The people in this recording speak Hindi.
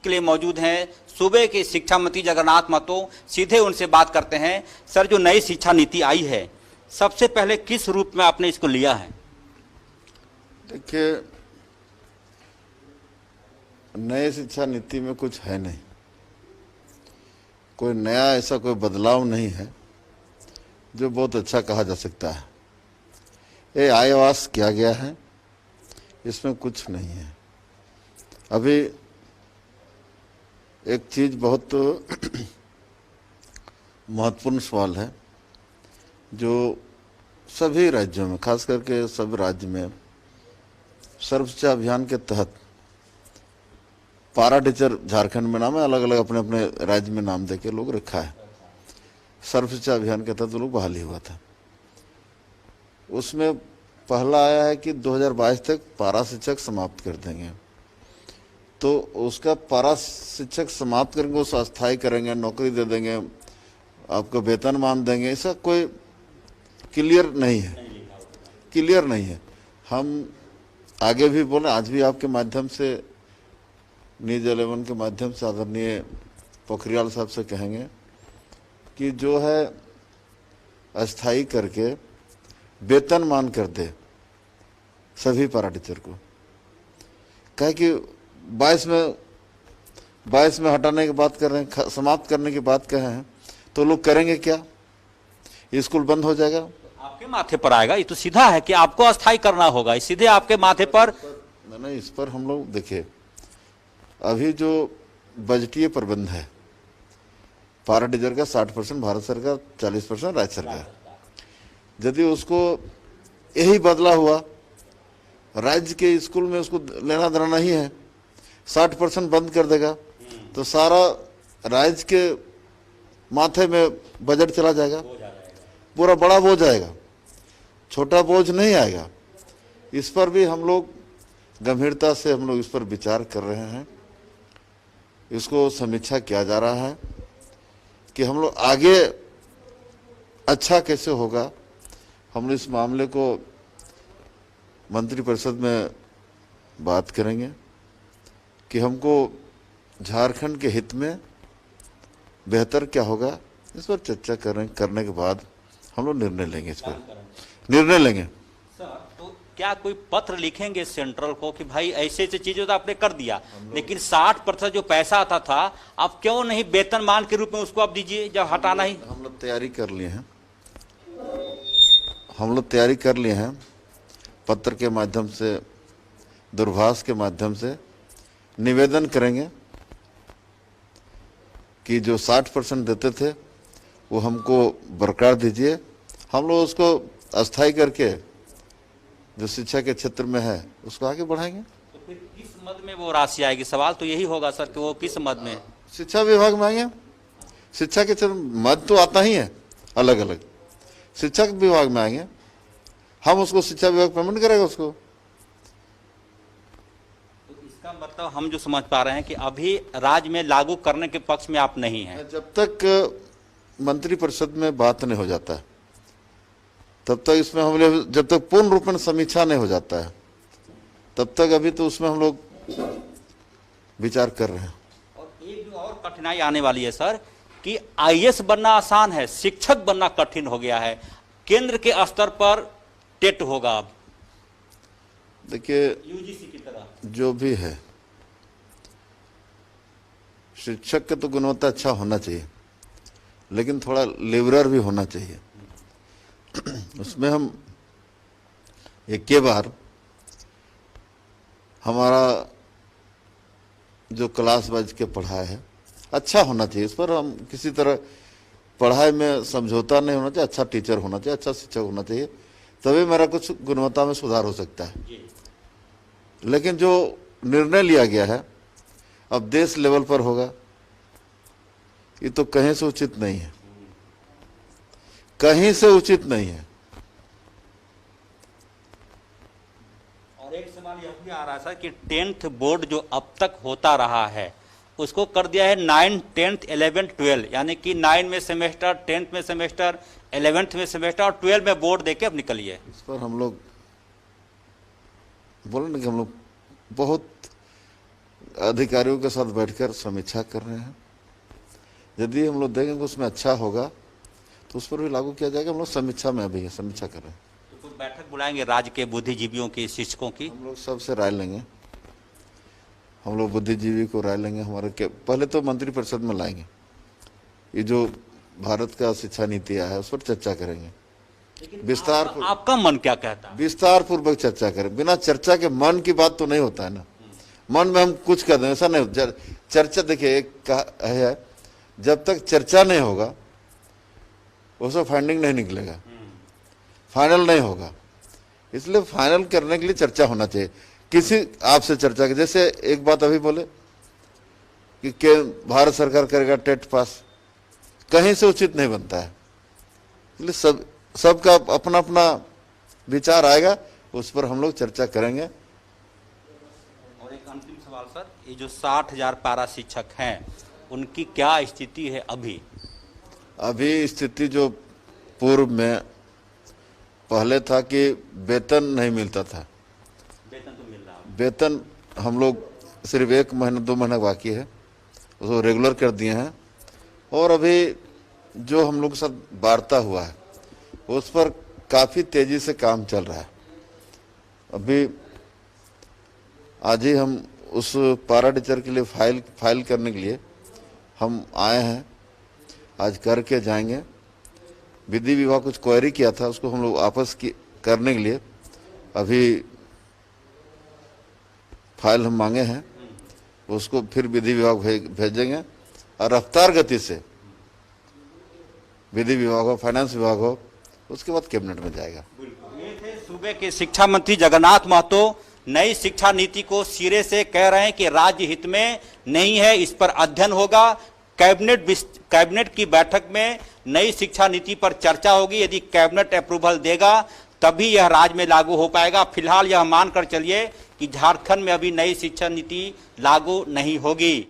के लिए मौजूद हैं सूबे के शिक्षा मंत्री जगन्नाथ महतो। सीधे उनसे बात करते हैं। सर, जो नई शिक्षा नीति आई है, सबसे पहले किस रूप में आपने इसको लिया है? देखिए, नई शिक्षा नीति में कुछ है नहीं, कोई नया ऐसा कोई बदलाव नहीं है जो बहुत अच्छा कहा जा सकता है। ये आयावास किया गया है, इसमें कुछ नहीं है। अभी एक चीज बहुत महत्वपूर्ण सवाल है जो सभी राज्यों में, खास करके सब राज्य में सर्व शिक्षा अभियान के तहत पारा टीचर झारखंड में नाम है, अलग अलग अपने अपने राज्य में नाम देके लोग रखा है। सर्व शिक्षा अभियान के तहत लोग बहाली हुआ था। उसमें पहला आया है कि 2022 तक पारा शिक्षक समाप्त कर देंगे। तो उसका पारा शिक्षक समाप्त करेंगे, उसको अस्थायी करेंगे, नौकरी दे देंगे, आपको वेतनमान देंगे, ऐसा कोई क्लियर नहीं है, क्लियर नहीं है। हम आगे भी बोले, आज भी आपके माध्यम से, न्यूज 11 के माध्यम से आदरणीय पोखरियाल साहब से कहेंगे कि जो है अस्थायी करके वेतनमान कर दे सभी पारा टीचर को। कहे कि 22 में हटाने की बात कर रहे हैं, समाप्त करने की बात कहे हैं, तो लोग करेंगे क्या? स्कूल बंद हो जाएगा, आपके माथे पर आएगा। ये तो सीधा है कि आपको अस्थायी करना होगा, सीधे आपके माथे पर। नहीं, इस पर हम लोग देखिए, अभी जो बजटीय प्रबंध है पारा टीचर का 60% भारत सरकार, 40% राज्य सरकार। यदि उसको यही बदला हुआ, राज्य के स्कूल में उसको लेना देना नहीं है, 60% बंद कर देगा, तो सारा राज्य के माथे में बजट चला जाएगा, पूरा बड़ा बोझ आएगा, छोटा बोझ नहीं आएगा। इस पर भी हम लोग गंभीरता से हम लोग इस पर विचार कर रहे हैं। इसको समीक्षा किया जा रहा है कि हम लोग आगे अच्छा कैसे होगा। हम लोग इस मामले को मंत्रिपरिषद में बात करेंगे कि हमको झारखंड के हित में बेहतर क्या होगा। इस पर चर्चा करने के बाद हम लोग निर्णय लेंगे, इस पर निर्णय लेंगे। तो क्या कोई पत्र लिखेंगे सेंट्रल को कि भाई ऐसे ऐसे चीजें तो आपने कर दिया, लेकिन 60% जो पैसा आता था आप क्यों नहीं वेतनमान के रूप में उसको आप दीजिए, जब हटाना ही। हम लोग तैयारी कर लिए हैं, हम लोग तैयारी कर लिए हैं। पत्र के माध्यम से, दूरभाष के माध्यम से निवेदन करेंगे कि जो 60% देते थे वो हमको बरकरार दीजिए। हम लोग उसको अस्थायी करके जो शिक्षा के क्षेत्र में है उसको आगे बढ़ाएंगे। तो फिर किस मद में वो राशि आएगी? सवाल तो यही होगा सर कि वो किस मद में? शिक्षा विभाग में आएंगे। शिक्षा के क्षेत्र मद तो आता ही है अलग अलग, शिक्षा विभाग में आएंगे, हम उसको शिक्षा विभाग पेमेंट करेगा उसको। तो इसका मतलब हम जो समझ पा रहे हैं कि अभी राज्य में लागू करने के पक्ष में आप नहीं हैं। जब तक मंत्रिपरिषद में बात नहीं हो जाता है तब तक इसमें हम लोग, जब तक पूर्ण रूप में समीक्षा नहीं हो जाता है तब तक अभी तो उसमें हम लोग विचार कर रहे हैं। और एक जो और कठिनाई आने वाली है सर कि आईएएस बनना आसान है, शिक्षक बनना कठिन हो गया है। केंद्र के स्तर पर टेट होगा अब, देखिए यूजीसी की तरह। जो भी है, शिक्षक का तो गुणवत्ता अच्छा होना चाहिए, लेकिन थोड़ा लिबरल भी होना चाहिए। उसमें हम एक के बार हमारा जो क्लास वाइज के पढ़ाई है अच्छा होना चाहिए। इस पर हम किसी तरह पढ़ाई में समझौता नहीं होना चाहिए। अच्छा टीचर होना चाहिए, अच्छा शिक्षक होना चाहिए, तभी मेरा कुछ गुणवत्ता में सुधार हो सकता है। लेकिन जो निर्णय लिया गया है अब देश लेवल पर होगा, ये तो कहीं से उचित नहीं है, कहीं से उचित नहीं है। और एक सवाल यह भी आ रहा है सर कि 10th बोर्ड जो अब तक होता रहा है उसको कर दिया है 9, 10th, 11th, 12, यानी कि 9 में सेमेस्टर, 10th में सेमेस्टर, 11th में सेमेस्टर और 12 में बोर्ड देके अब निकलिए। इस पर हम लोग बोले ना कि हम लोग बहुत अधिकारियों के साथ बैठकर समीक्षा कर रहे हैं। यदि हम लोग देखेंगे उसमें अच्छा होगा तो उस पर भी लागू किया जाएगा। हम लोग समीक्षा में अभी समीक्षा कर रहे हैं। तो कुछ बैठक बुलाएंगे राज्य के बुद्धिजीवियों की, शिक्षकों की? हम लोग सबसे राय लेंगे। हम लोग बुद्धिजीवी को राय लेंगे। हमारे के पहले तो मंत्रिपरिषद में लाएंगे। ये जो भारत का शिक्षा नीति आया है उस पर चर्चा करेंगे विस्तार। आपका मन क्या कहता है? विस्तार पूर्वक चर्चा करें। बिना चर्चा के मन की बात तो नहीं होता है ना। मन में हम कुछ कर दें ऐसा नहीं। चर्चा देखिए एक है, जब तक चर्चा नहीं होगा उसमें फाइंडिंग नहीं निकलेगा, फाइनल नहीं होगा। इसलिए फाइनल करने के लिए चर्चा होना चाहिए। किसी आपसे चर्चा के जैसे एक बात अभी बोले कि भारत सरकार करेगा टेट पास, कहीं से उचित नहीं बनता है। इसलिए सबका अपना अपना विचार आएगा, उस पर हम लोग चर्चा करेंगे। और एक अंतिम सवाल सर, ये जो 60,000 पारा शिक्षक हैं उनकी क्या स्थिति है अभी? अभी स्थिति जो पूर्व में पहले था कि वेतन नहीं मिलता था। वेतन तो मिल रहा है। वेतन हम लोग सिर्फ 1 महीना 2 महीना बाकी है, उसको रेगुलर कर दिए हैं। और अभी जो हम लोग के साथ वार्ता हुआ है उस पर काफ़ी तेज़ी से काम चल रहा है। अभी आज ही हम उस पारा टीचर के लिए फाइल करने के लिए हम आए हैं, आज करके जाएंगे। विधि विभाग कुछ क्वेरी किया था, उसको हम लोग वापस करने के लिए अभी फाइल हम मांगे हैं, उसको फिर विधि विभाग भेजेंगे। और रफ्तार गति से विधि विभाग हो, फाइनेंस विभाग हो, उसके बाद कैबिनेट में जाएगा। ये थे सूबे के शिक्षा मंत्री जगन्नाथ महतो। नई शिक्षा नीति को सिरे से कह रहे हैं कि राज्य हित में नहीं है, इस पर अध्ययन होगा। कैबिनेट की बैठक में नई शिक्षा नीति पर चर्चा होगी। यदि कैबिनेट अप्रूवल देगा तभी यह राज्य में लागू हो पाएगा। फिलहाल यह मानकर चलिए कि झारखंड में अभी नई शिक्षा नीति लागू नहीं होगी।